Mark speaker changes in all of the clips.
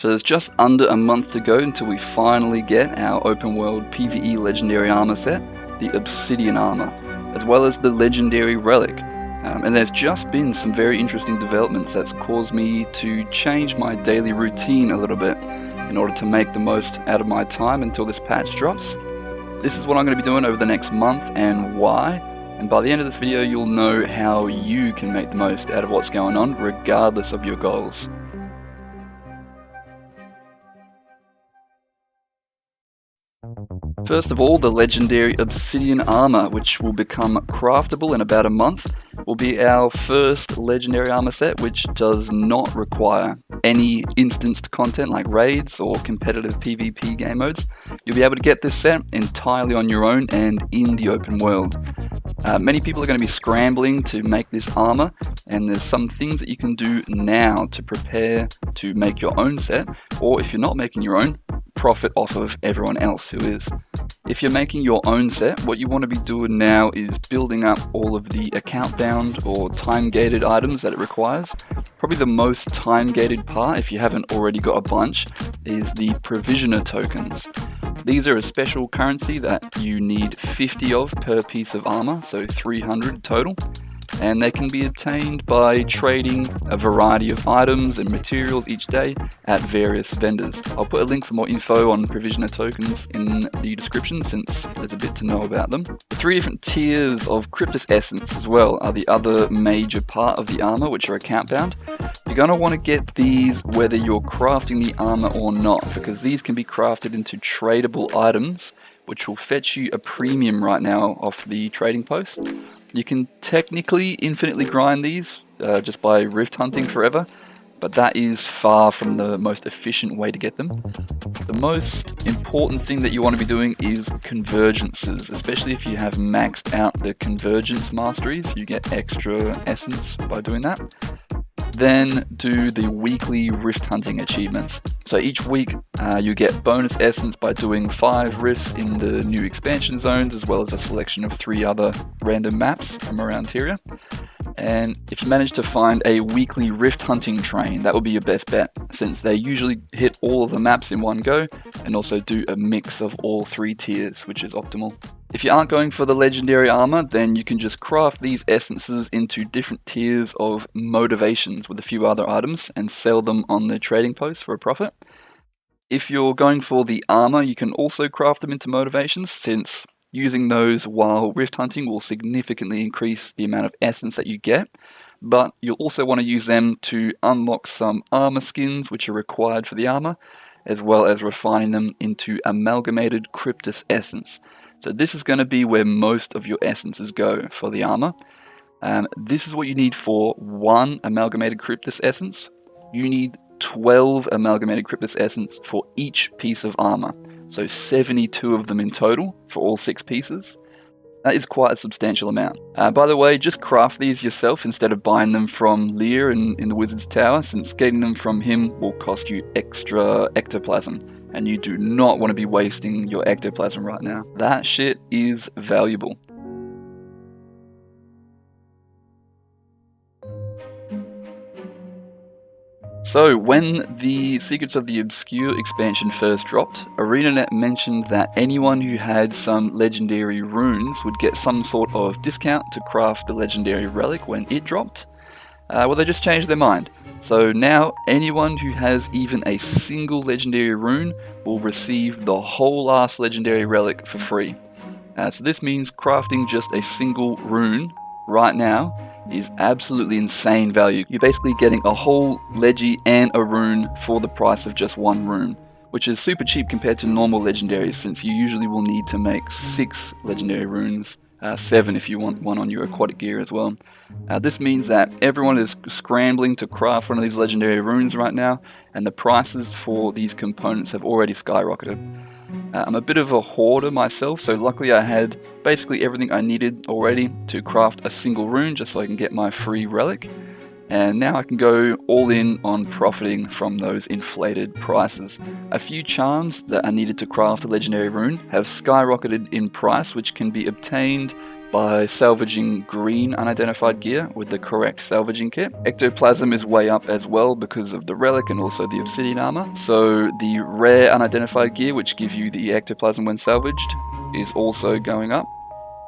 Speaker 1: So there's just under a month to go until we finally get our open world PvE legendary armor set, the Obsidian armor, as well as the legendary Relic. And there's just been some very interesting developments that's caused me to change my daily routine a little bit in order to make the most out of my time until this patch drops. This is what I'm going to be doing over the next month and why, and by the end of this video you'll know how you can make the most out of what's going on regardless of your goals. First of all, the legendary Obsidian armor, which will become craftable in about a month, will be our first legendary armor set which does not require any instanced content like raids or competitive PvP game modes. You'll be able to get this set entirely on your own and in the open world. Many people are going to be scrambling to make this armor, and there's some things that you can do now to prepare to make your own set, or if you're not making your own, profit off of everyone else who is. If you're making your own set, what you want to be doing now is building up all of the account bound or time gated items that it requires. Probably the most time gated part, if you haven't already got a bunch, is the provisioner tokens. These are a special currency that you need 50 of per piece of armor, so 300 total. And they can be obtained by trading a variety of items and materials each day at various vendors. I'll put a link for more info on provisioner tokens in the description since there's a bit to know about them. The 3 different tiers of Cryptus Essence as well are the other major part of the armor, which are account bound. You're going to want to get these whether you're crafting the armor or not, because these can be crafted into tradable items, which will fetch you a premium right now off the trading post. You can technically infinitely grind these just by rift hunting forever, but that is far from the most efficient way to get them. The most important thing that you want to be doing is convergences, especially if you have maxed out the convergence masteries. You get extra essence by doing that. Then do the weekly rift hunting achievements. So each week you get bonus essence by doing 5 rifts in the new expansion zones, as well as a selection of 3 other random maps from around Tyria. And if you manage to find a weekly rift hunting train, that will be your best bet, since they usually hit all of the maps in one go and also do a mix of all 3 tiers, which is optimal. If you aren't going for the legendary armor, then you can just craft these essences into different tiers of motivations with a few other items and sell them on the trading post for a profit. If you're going for the armor, you can also craft them into motivations, since using those while rift hunting will significantly increase the amount of essence that you get. But you'll also want to use them to unlock some armor skins which are required for the armor, as well as refining them into amalgamated Cryptus Essence. So this is going to be where most of your essences go for the armor. This is what you need for 1 amalgamated Cryptus Essence. You need 12 amalgamated Cryptus Essence for each piece of armor. So 72 of them in total for all 6 pieces. That is quite a substantial amount. By the way, just craft these yourself instead of buying them from Lear in the Wizard's Tower, since getting them from him will cost you extra ectoplasm. And you do not want to be wasting your ectoplasm right now. That shit is valuable. So, when the Secrets of the Obscure expansion first dropped, ArenaNet mentioned that anyone who had some legendary runes would get some sort of discount to craft the legendary Relic when it dropped. Well, they just changed their mind. So now, anyone who has even a single legendary rune will receive the whole last legendary relic for free. So this means crafting just a single rune right now is absolutely insane value. You're basically getting a whole legi and a rune for the price of just 1 rune, which is super cheap compared to normal legendaries, since you usually will need to make 6 legendary runes. 7 if you want one on your aquatic gear as well. This means that everyone is scrambling to craft one of these legendary runes right now, and the prices for these components have already skyrocketed. I'm a bit of a hoarder myself, so luckily I had basically everything I needed already to craft a single rune just so I can get my free relic. And now I can go all in on profiting from those inflated prices. A few charms that I needed to craft a legendary rune have skyrocketed in price, which can be obtained by salvaging green unidentified gear with the correct salvaging kit. Ectoplasm is way up as well because of the relic and also the obsidian armor. So the rare unidentified gear, which gives you the ectoplasm when salvaged, is also going up.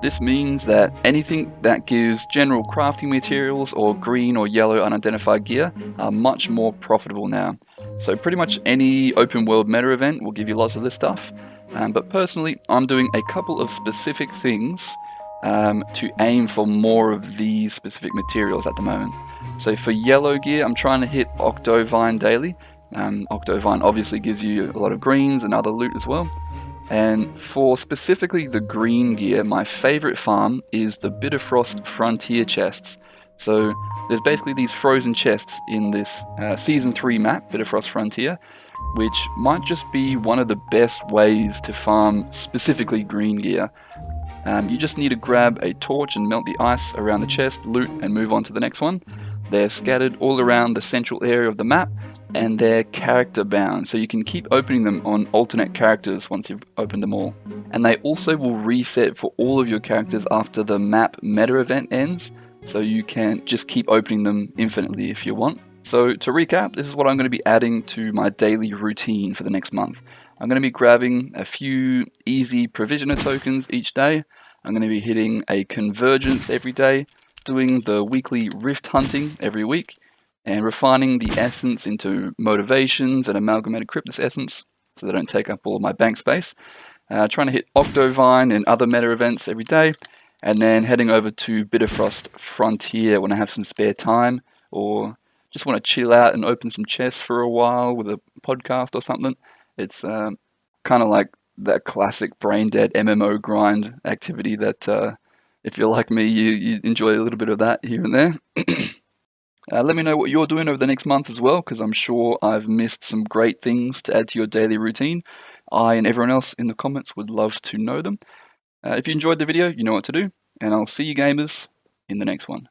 Speaker 1: This means that anything that gives general crafting materials or green or yellow unidentified gear are much more profitable now. So pretty much any open world meta event will give you lots of this stuff. But personally, I'm doing a couple of specific things to aim for more of these specific materials at the moment. So for yellow gear, I'm trying to hit Octovine daily. Octovine obviously gives you a lot of greens and other loot as well. And for specifically the green gear, my favorite farm is the Bitterfrost Frontier chests. So there's basically these frozen chests in this Season 3 map, Bitterfrost Frontier, which might just be one of the best ways to farm specifically green gear. You just need to grab a torch and melt the ice around the chest, loot, and move on to the next one. They're scattered all around the central area of the map, and they're character bound, so you can keep opening them on alternate characters once you've opened them all. And they also will reset for all of your characters after the map meta event ends, so you can just keep opening them infinitely if you want. So to recap, this is what I'm going to be adding to my daily routine for the next month. I'm going to be grabbing a few easy provisioner tokens each day. I'm going to be hitting a convergence every day, doing the weekly rift hunting every week, and refining the essence into motivations and amalgamated cryptus essence so they don't take up all of my bank space. Trying to hit Octovine and other meta events every day, and then heading over to Bitterfrost Frontier when I have some spare time, or just want to chill out and open some chests for a while with a podcast or something. It's kind of like that classic brain dead MMO grind activity that if you're like me, you enjoy a little bit of that here and there. Let me know what you're doing over the next month as well, because I'm sure I've missed some great things to add to your daily routine. I and everyone else in the comments would love to know them. If you enjoyed the video, you know what to do, and I'll see you gamers in the next one.